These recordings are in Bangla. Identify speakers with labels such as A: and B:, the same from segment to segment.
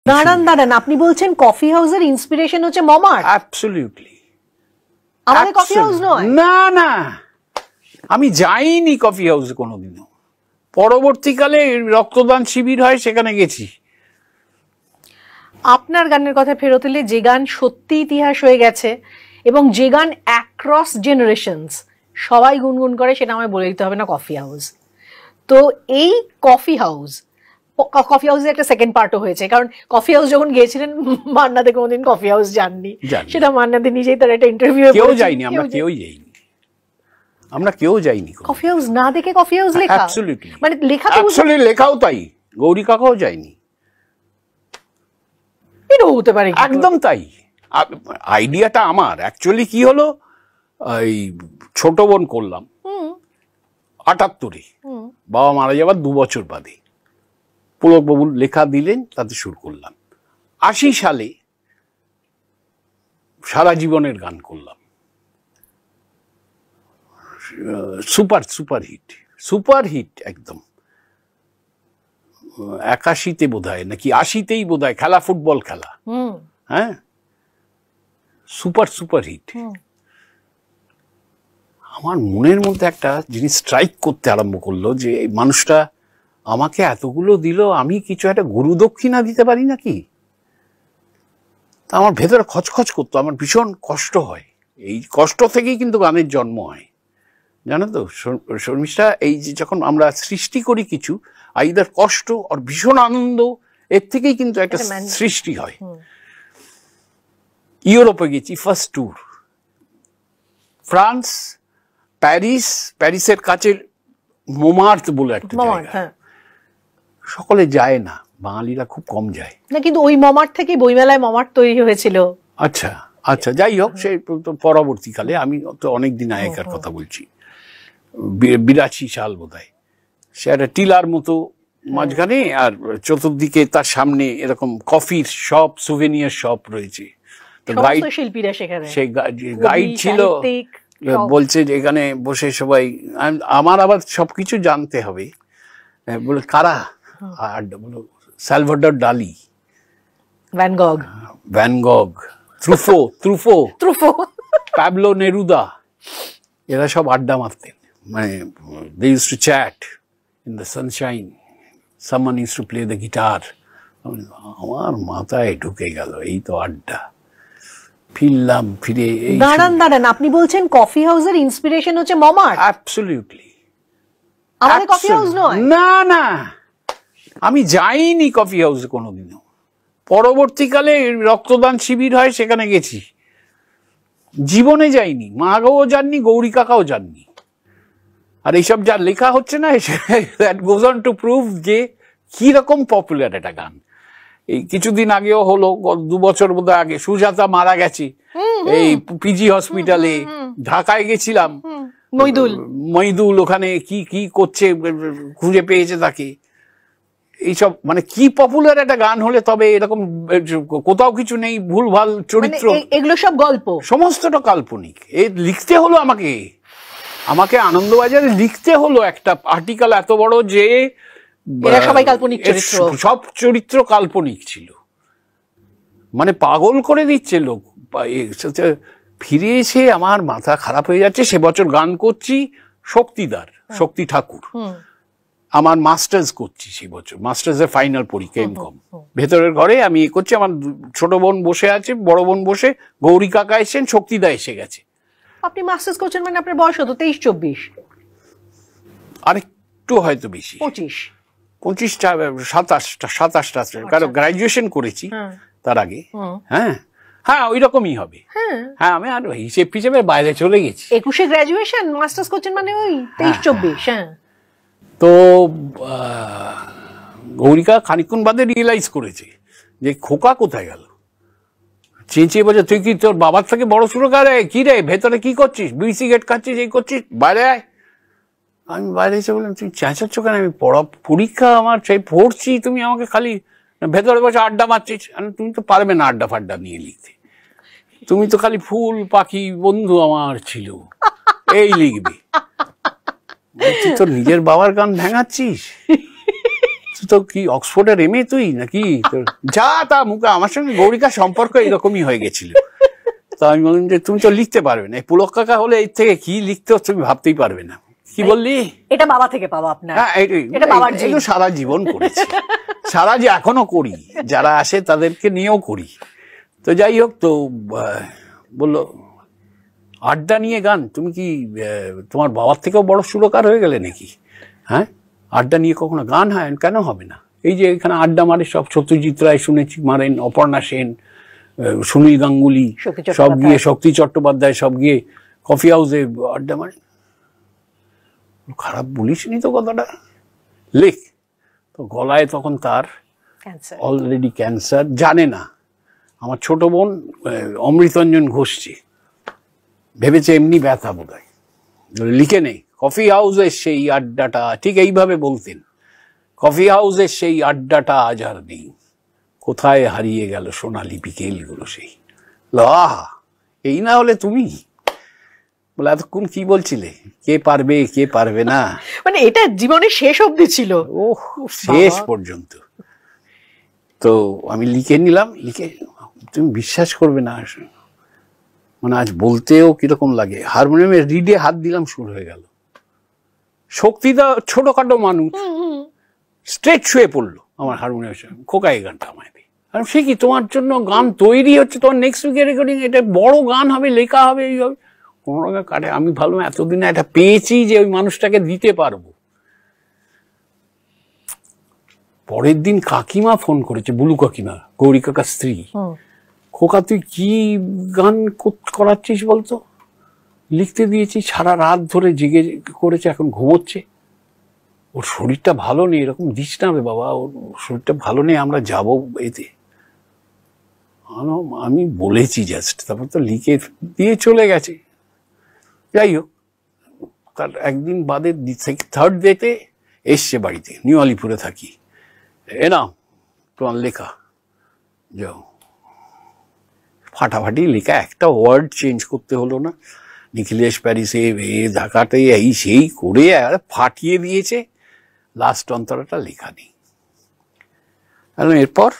A: দাঁড়ান দাঁড়ান, আপনি বলছেন কফি হাউসের ইন্সপিরেশন হচ্ছে মমার্ট?
B: অ্যাবসলিউটলি।
A: আমাদের কফি হাউস নয়?
B: না না, আমি যাইনি কফি হাউসে কোনোদিনও। পরবর্তীকালে রক্তদান শিবির হয়, সেখানে গেছি।
A: আপনার গানের কথা ফেরত এলে, যে গান সত্যি ইতিহাস হয়ে গেছে এবং যে গান অ্যাক্রস জেনারেশনস সবাই গুনগুন করে, সেটা আমায় বলে দিতে হবে না, কফি হাউস। তো এই কফি হাউসের একটা সেকেন্ড পার্টও হয়েছে, কারণ কফি হাউস যখন গিয়েছিলেন, মান্না দে কোনোদিন কফি হাউস যাননি, সেটা মান্না দে নিজেই তার একটা ইন্টারভিউ।
B: কেউ যাইনি, আমরা কেউই যাইনি, আমরা কেউ যাইনি
A: কফি হাউস না দেখে। কফি হাউস লেখা,
B: অ্যাবসলিউটলি,
A: মানে লেখা তো
B: অ্যাবসলিউটলি লেখাও তাই, গৌরী কাকাও যায়নি।
A: এটা হতে পারে
B: একদম তাই। আইডিয়াটা আমার অ্যাকচুয়ালি কি হলো, এই ছোট বোন করলাম 78-এ, বাবা মারা যাবার 2 বছর বাদে পুলকবাবু লেখা দিলেন, তাতে শুরু করলাম। 80 সালে সারা জীবনের গান করলাম, সুপার হিট একদম। 81-তে বোধহয় নাকি 80-তেই বোধহয়, খেলা ফুটবল খেলা, হ্যাঁ, সুপার হিট। আমার মনের মধ্যে একটা জিনিস স্ট্রাইক করতে আরম্ভ করলো, যে এই মানুষটা আমাকে এতগুলো দিল, আমি কিছু একটা গুরু দক্ষিণা দিতে পারি নাকি। তা আমার ভেতরে খচখচ করতো, আমার ভীষণ কষ্ট হয়। এই কষ্ট থেকেই কিন্তু গানের জন্ম হয়, জানো তো শর্মিষ্ঠা। এই যে যখন আমরা সৃষ্টি করি কিছু, আইদার কষ্ট আর ভীষণ আনন্দ, এর থেকেই কিন্তু একটা সৃষ্টি হয়। ইউরোপে গেছি ফার্স্ট ট্যুর, ফ্রান্স, প্যারিসের কাছে মোমার্ত বলে একটা জায়গা, সকলে যায় না, বাঙালিরা খুব কম যায় না,
A: কিন্তু ওই মমার্ট থেকে বইমেলায় মমার্ট তৈরি হয়েছিল।
B: আচ্ছা আচ্ছা, যাই হোক, সে পরবর্তীকালে, আমি তো অনেকদিন আগেকার কথা বলছি, 82 সাল বোধহয়। সে একটা টিলার মতো মাঝখানে, আর চতুর্দিকে তার সামনে এরকম কফির শপ, সুভেনিয়ার শপ রয়েছে। তো গাইড,
A: শিল্পীরা সেখানে,
B: সেই গাইড ছিল, বলছে যে এখানে বসে সবাই, আমার আবার সবকিছু জানতে হবে, বলে কারা, আর বলো সালভাডর ডালি, ভ্যান গগ, ট্রুফো, প্যাবলো নেরুদা, এরা সব আড্ডা মারতেন। মানে they used to chat in the sunshine, someone used to play the guitar. আমার মাথায় ঢুকে গেল, এই তো আড্ডা। ফিরলাম, ফিরে
A: দাঁড়ান, আপনি বলছেন কফি হাউসের ইন্সপিরেশন হচ্ছে মমার্ট?
B: অ্যাবসলিউটলি।
A: আমাদের কফি হাউস নয়?
B: না না, আমি যাইনি কফি হাউসে কোনোদিনও। পরবর্তীকালে রক্তদান শিবির হয়, সেখানে গেছি। জীবনে যাইনি, মা গো যাননি, গৌরী কাকাও যাননি। আর এইসব যা লেখা হচ্ছে না, that goes on to prove যে কি রকম পপুলার একটা গান। এই কিছুদিন আগেও হলো, 2 বছর বোধহয় আগে, সুজাতা মারা গেছে এই পিজি হসপিটালে। ঢাকায় গেছিলাম, মইদুল ওখানে কি করছে, খুঁজে পেয়েছে তাকে। এইসব মানে কি পপুলার একটা গান হলে তবে এরকম কোথাও কিছু নেই, ভুলভাল চরিত্র,
A: এগুলো সব গল্প,
B: সমস্তটা কাল্পনিক। এই লিখতে হলো আমাকে আনন্দবাজারে লিখতে হলো একটা আর্টিকেল এত বড়, যে
A: সবাই কাল্পনিক চরিত্র,
B: সব চরিত্র কাল্পনিক ছিল, মানে পাগল করে দিচ্ছে লোক। ফিরে এসে আমার মাথা খারাপ হয়ে যাচ্ছে। সে বছর গান করছি শক্তি ঠাকুর, আমার মাস্টার্স করছি সেই বছর, মাস্টার্সের ফাইনাল পরীক্ষা এমকম। ভেতরের ঘরে আমি করছি, আমার ছোট বোন বসে আছে, বড় বোন বসে, গৌরী কাকা এসেছেন, শক্তিদা এসে গেছে।
A: আপনি মাস্টার্স করছেন মানে আপনার বয়স হতো 23-24?
B: আরেকটু হয়তো বেশি, 25টা 27টা, কারণ গ্রাজুয়েশন করেছি তার আগে। হ্যাঁ ওই রকমই হবে। হ্যাঁ, আমি আর হিসেবে বাইরে চলে গেছি।
A: 21-এ গ্রাজুয়েশন, মাস্টার্স করছেন মানে ওই 23-24। হ্যাঁ,
B: তো গৌরিকা খানিকক্ষণ বাদে রিয়েলাইজ করেছে যে খোকা কোথায় গেল। চেঁচিয়ে বলছে, তুই কি তোর বাবার থেকে বড় সুরকার? কি রে, ভেতরে কি করছিস? বিড়ি সিগারেট খাচ্ছিস, এই করছিস, বাইরে আয়। আমি বাইরে এসে বললাম, তুই চেঁচাচ্ছ কেন? আমি পরীক্ষা আমার, সেই পড়ছি, তুমি আমাকে খালি ভেতরে বসে আড্ডা মারছিস। তুমি তো পারবে না আড্ডা ফাড্ডা নিয়ে লিখতে, তুমি তো খালি ফুল পাখি বন্ধু আমার ছিল, এই লিখবি। তুই তোর নিজের বাবার গান ভেঙাচ্ছিস, তুই তো কি অক্সফোর্ডের এমএ তুই নাকি যা তা মুখে আমার সঙ্গে গৌরিকার সম্পর্ক এরকমই হয়ে গেছিল। তো আমি বললাম যে তুমি তো লিখতে পারবে না, পুলক কাকা হলে এর থেকে কি লিখতে তুমি ভাবতেই পারবে না। কি বললি?
A: এটা বাবা থেকে পাওয়া আপনার?
B: হ্যাঁ, এটা সারা জীবন করেছি, সারা যে এখনো করি, যারা আসে তাদেরকে নিয়েও করি। তো যাই হোক, তো বললো আড্ডা নিয়ে গান, তুমি কি তোমার বাবার থেকেও বড় সুরকার হয়ে গেলে নাকি? হ্যাঁ, আড্ডা নিয়ে কখনো গান হয়? কেন হবে না? এই যে এখানে আড্ডা মারে সব, সত্যজিৎ রায় শুনেছি মারেন, অপর্ণা সেন, সুনীল গাঙ্গুলি সব গিয়ে, শক্তি চট্টোপাধ্যায় সব গিয়ে কফি হাউসে আড্ডা মারে। খারাপ বলিসনি তো কথাটা, লেখ। তো গলায় তখন তার অলরেডি ক্যান্সার, জানে না। আমার ছোট বোন অমৃতঞ্জন ঘোষছে, ভেবেছে এমনি ব্যথা বোধ হয়, লিখে নেই কফি হাউসের সেই আড্ডাটা, ঠিক এইভাবে বলতেন, কফি হাউসের সেই আড্ডাটা আজ আর নেই, কোথায় হারিয়ে গেল সোনালি বিকেলগুলো সেই। আহা, এই না হলে তুমি বলে এতক্ষণ কি বলছিলে, কে পারবে কে পারবে না,
A: মানে এটা জীবনের শেষ অবধি ছিল?
B: ওহ, শেষ পর্যন্ত। তো আমি লিখে নিলাম, লিখে তুমি বিশ্বাস করবে না, মানে আজ বলতেও কিরকম লাগে, হারমোনিয়ামের রিডে হাত দিলাম, সুর হয়ে গেল। শক্তিদা ছোটখাটো মানুষ, স্ট্রেট শুয়ে পড়লো আমার হারমোনিয়াম, খোকা এই গানটা আমায় দিই। আর সে কি, তোমার জন্য গান তৈরি হচ্ছে, তোমার নেক্সট উইকের রেকর্ডিং, এটা বড় গান হবে, লেখা হবে, এই হবে। কোনো রকম কাটে। আমি ভাবলাম এতদিনে একটা পেয়েছি যে ওই মানুষটাকে দিতে পারবো। পরের দিন কাকিমা ফোন করেছে, বুলু কাকিমা, গৌরী কাকার স্ত্রী, খোকা তুই কি গান করাচ্ছিস বলতো? লিখতে দিয়েছি, সারা রাত ধরে জেগে করেছে, এখন ঘুমোচ্ছে, ওর শরীরটা ভালো নেই, এরকম দিস না রে বাবা, ওর শরীরটা ভালো নেই, আমরা যাবো এতে। আমি বলেছি জাস্ট, তারপর তো লিখে দিয়ে চলে গেছে। যাই হোক, তার একদিন বাদে থার্ড ডেতে এসছে বাড়িতে, নিউ আলিপুরে থাকি, এ নাও তোমার লেখা, যাও। ফাটাফাটি লেখা, একটা ওয়ার্ড চেঞ্জ করতে হলো না। নিখিলেশ প্যারিসে ঢাকাতে এই সেই করে ফাটিয়ে দিয়েছে, লাস্ট অন্তরাটা লেখা নেই। এরপর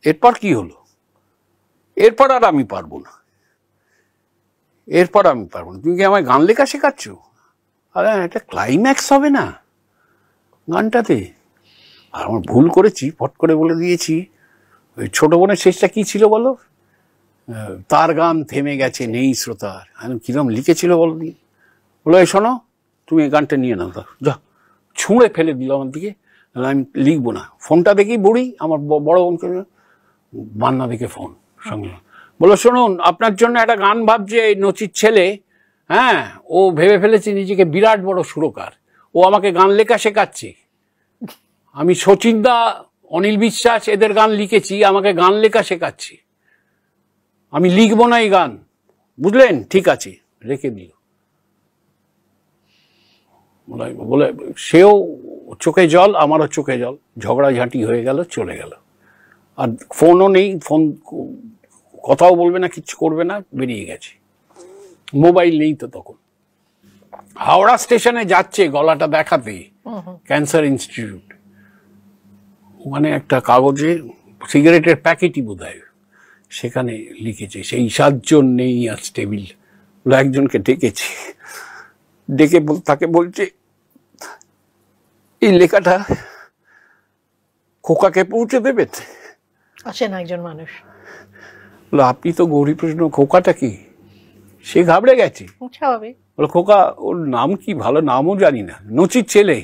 B: এরপর কি হলো? এরপর আর আমি পারবো না, এরপর আমি পারবো না। তুমি কি আমায় গান লেখা শেখাচ্ছ? আরে একটা ক্লাইম্যাক্স হবে না গানটাতে? আর আমার ভুল করেছি, ফট করে বলে দিয়েছি। ওই ছোট বোনের শেষটা কি ছিল বলো? তার গান থেমে গেছে নেই শ্রোতার। আমি কিরম লিখেছিল বলো দিন? বলো এই শোনো, তুমি এই গানটা নিয়ে নাও, যা। ছুঁড়ে ফেলে দিল আমার দিকে, আমি লিখবো না। ফোনটা দেখি বুড়ি, আমার বড় বোনকে, বান্না দেখে ফোন সঙ্গে, বলো শুনুন, আপনার জন্য একটা গান ভাবছে নচির ছেলে, হ্যাঁ, ও ভেবে ফেলেছে নিজেকে বিরাট বড় সুরকার, ও আমাকে গান লেখা শেখাচ্ছে। আমি শচীনদা, অনিল বিশ্বাস এদের গান লিখেছি, আমাকে গান লেখা শেখাচ্ছে, আমি লিখবো না এই গান, বুঝলেন? ঠিক আছে, রেখে দিল। বলে সেও চোখে জল, আমারও চোখে জল, ঝগড়াঝাঁটি হয়ে গেল, চলে গেল। আর ফোনও নেই, ফোন কথাও বলবে না, কিচ্ছু করবে না, বেরিয়ে গেছে। মোবাইল নেই তো তখন। হাওড়া স্টেশনে যাচ্ছে গলাটা দেখাতে, ক্যান্সার ইনস্টিটিউট, ওখানে একটা কাগজে সিগারেটের প্যাকেটই বোধহয়, সেখানে লিখেছে সেই 7 জন নেই আজ টেবিল। একজনকে ডেকেছে, ডেকে তাকে বলছে এই লেখাটা খোকাকে পৌঁছে দেবে।
A: আসে না একজন মানুষ,
B: আপনি তো গৌরীপ্রশ্ন, খোকাটা কি? সে ঘাবড়ে গেছে। বলো খোকা, ওর নাম কি? ভালো নামও জানি না, নচির ছেলে।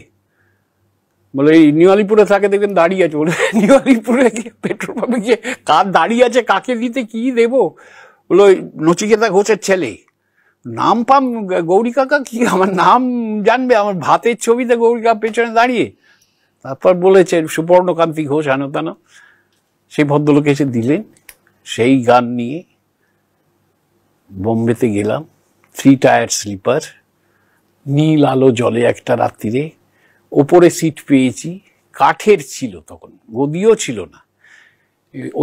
B: বলে এই নিউ আলিপুরে থাকে, দেখবেন দাঁড়িয়ে আছে। বলে নিউ আলিপুরে গিয়ে পেট্রোল পাম্পে গিয়ে কার দাঁড়িয়ে আছে, কাকে দিতে কি দেবো? বলো নচিকেতা ঘোষের ছেলে। নাম পাম গৌরী কাকা, কি আমার নাম জানবে? আমার ভাতের ছবিতে গৌরী কাকা পেছনে দাঁড়িয়ে। তারপর বলেছে সুবর্ণকান্তি ঘোষ, হেন তেন। সেই ভদ্রলোক এসে দিলেন। সেই গান নিয়ে বোম্বেতে গেলাম, 3 টায়ার স্লিপার, নীল আলো জলে একটা রাত্রিরে, ওপরে সিট পেয়েছি, কাঠের ছিল তখন, গদিও ছিল না।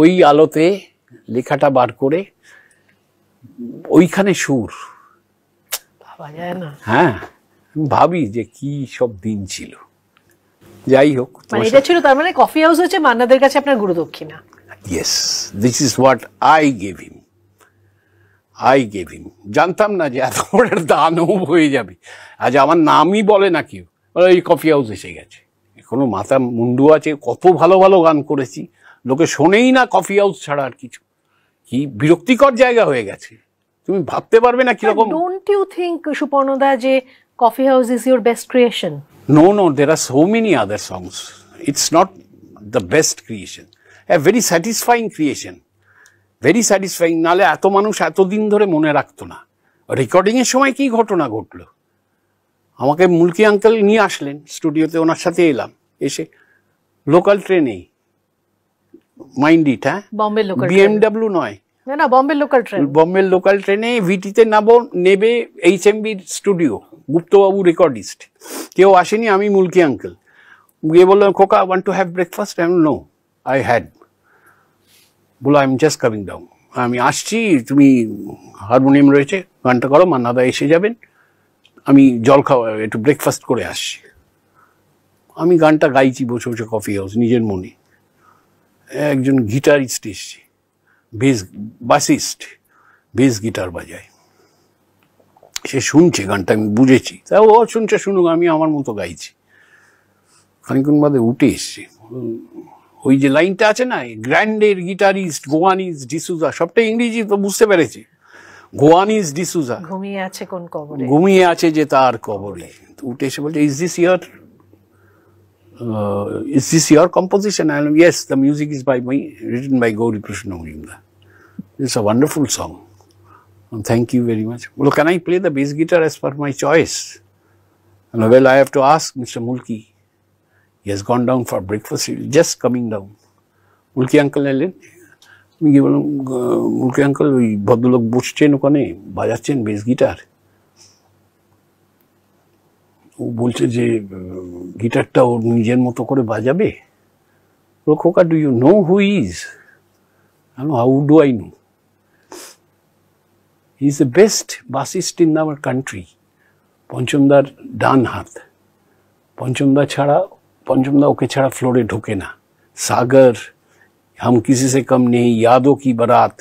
B: ওই আলোতে লেখাটা বার করে, ওইখানে সুর,
A: ভাবা যায় না।
B: হ্যাঁ, ভাবি যে কি সব দিন ছিল। যাই হোক,
A: মানে এটা ছিল তার মানে কফি হাউস হচ্ছে মান্নাদের কাছে আপনার গুরু দক্ষিণা।
B: Yes, this is what I gave him. জানতাম না যে এত বড় দানও হয়ে যাবে। আজ আমার নামই বলে না কেউ, এই কফি হাউস এসে গেছে। এখনো মাথা মুন্ডু আছে, কত ভালো ভালো গান করেছি, লোকে শোনেই না কফি হাউস ছাড়া আর কিছু। কি বিরক্তিকর জায়গা হয়ে গেছে, তুমি ভাবতে পারবে না কিরকম।
A: ডোন্ট ইউ থিঙ্ক সুপর্ণদা যে coffee house is your best creation?
B: No, there are so many other songs. It's not the best creation. A very satisfying creation. Very satisfying. নালে এত মানুষ এতদিন ধরে মনে রাখতো না। রেকর্ডিং এর সময় কি ঘটনা ঘটলো, আমাকে মুলকি আঙ্কেল নিয়ে আসলেন স্টুডিওতে, ওনার সাথে এলাম, এসে লোকাল ট্রেনেই, মাইন্ড ইট, হ্যাঁ,
A: বম্বে লোকাল,
B: বিএমডব্লিউ নয়,
A: না Bombay local train,
B: Bombay local ট্রেনে ভিটিতে নেবে এইচএমবির স্টুডিও, গুপ্তবাবু রেকর্ডিস্ট, কেউ আসেনি, আমি মুলকি আঙ্কেল। গিয়ে বললাম, খোকা want to have breakfast? No I had. বলো I am just coming down, আমি আসছি, তুমি হারমোনিয়াম রয়েছে, গানটা করো, মান্নাদা এসে যাবেন, আমি জল খাওয়া একটু ব্রেকফাস্ট করে আসছি। আমি গানটা গাইছি বসে বসে কফি হাউস, নিজের মনে। একজন গিটারিস্ট এসছে, বাসিস্ট, বেস গিটার বাজায়, সে শুনছে গানটা, আমি বুঝেছি, তা ও শুনছে, শুনুক, আমি আমার মতো গাইছি। খানিক্ষণ বাদে উঠে এসছে, ওই যে লাইনটা আছে না, গ্র্যান্ডের গিটারিস্ট গোয়ানিজ ডিসুজা, সবটা ইংরেজি তো বুঝতে পেরেছি, গোয়ানিজ ডিসুজা
A: ঘুমিয়ে আছে কোন কবরে,
B: ঘুমিয়ে আছে যে তার কবরে। উঠে এসে বলছে, is this your composition? I am, yes, the music is by me, written by Gauri Krishna Mujumdar. It's a wonderful song. Thank you very much. Well, can I play the bass guitar as per my choice? And well, I have to ask Mr. Mulki. He has gone down for breakfast. He is just coming down. Mulki uncle এলেন, আমি কি বললাম, মুলকি আঙ্কেল ওই ভদ্রলোক বসছেন ওখানে, বাজাচ্ছেন বেস গিটার। ও বলছে যে গিটারটা ওর নিজের মতো করে বাজাবে। খোকা, do you know who is? How do I know? He is the best bassist in our country. পঞ্চমদার ডান হাত, পঞ্চমদা ওকে ছাড়া ফ্লোরে ঢোকে না। সাগর, হাম কিসি সে কম নেই, ইয়াদো কি বারাত,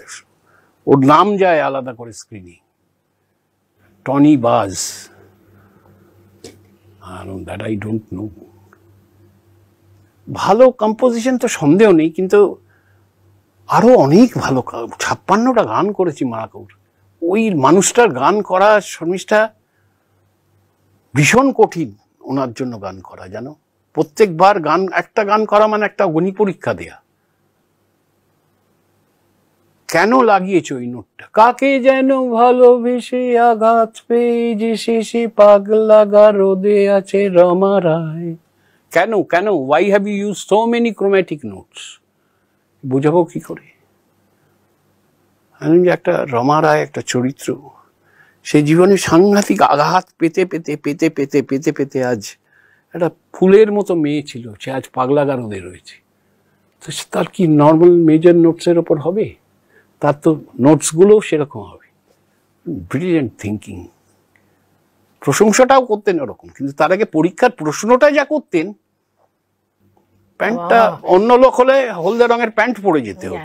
B: ওর নাম যায় আলাদা করে স্ক্রিনে। টনি বাজ, that I don't know. ভালো কম্পোজিশন তো সন্দেহ নেই, কিন্তু আরো অনেক ভালো, 56টা গান করেছি মারাকৌর। ওই মানুষটার গান করা, শর্মিষ্ঠা, ভীষণ কঠিন ওনার জন্য গান করা, জানো। প্রত্যেকবার একটা গান করা মানে একটা অগ্নি পরীক্ষা দেয়া। কেন লাগিয়েছ ওই নোটটা? কাকে যেন ভালোবেসে আঘাত পেয়ে যে শেষে পাগলা গারদে আছে রমা রায়। কেন why have you use so many chromatic notes? বোঝাবো কি করে? একটা রমা রায় একটা চরিত্র, সে জীবনে সাংঘাতিক আঘাত পেতে পেতে পেতে পেতে পেতে পেতে আজ একটা ফুলের মতো মেয়ে ছিল, সে আজ পাগলা গারদে রয়েছে। তো তার কি নর্মাল মেজর নোটসের ওপর হবে? তার তো নোটসগুলো সেরকম হবে। Brilliant thinking. প্রশংসাটাও করতেন ওরকম, কিন্তু তার আগে পরীক্ষার প্রশ্নটা যা করতেন, প্যান্টটা অন্য লোক হলে হলদে রঙের প্যান্ট পরে যেতে হতো।